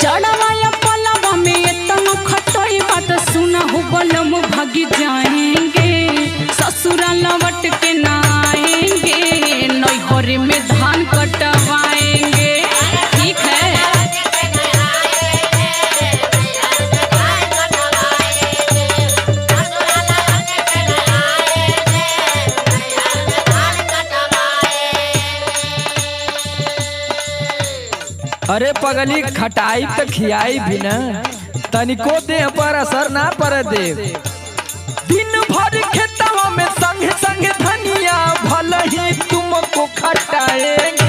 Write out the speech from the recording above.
चढ़वाया पलवा में इतना खटोई बात सुना हो बलम भागी जाएंगे ससुरा लौट के ना आएंगे नैहर में धान कटवाएंगे। ठीक है अरे पगली खटाई तो खियाई भी ना तनिको देह पर असर ना पर दे। दिन भर खेतवा में संग संग धनिया भले ही तुमको खटाएंगे।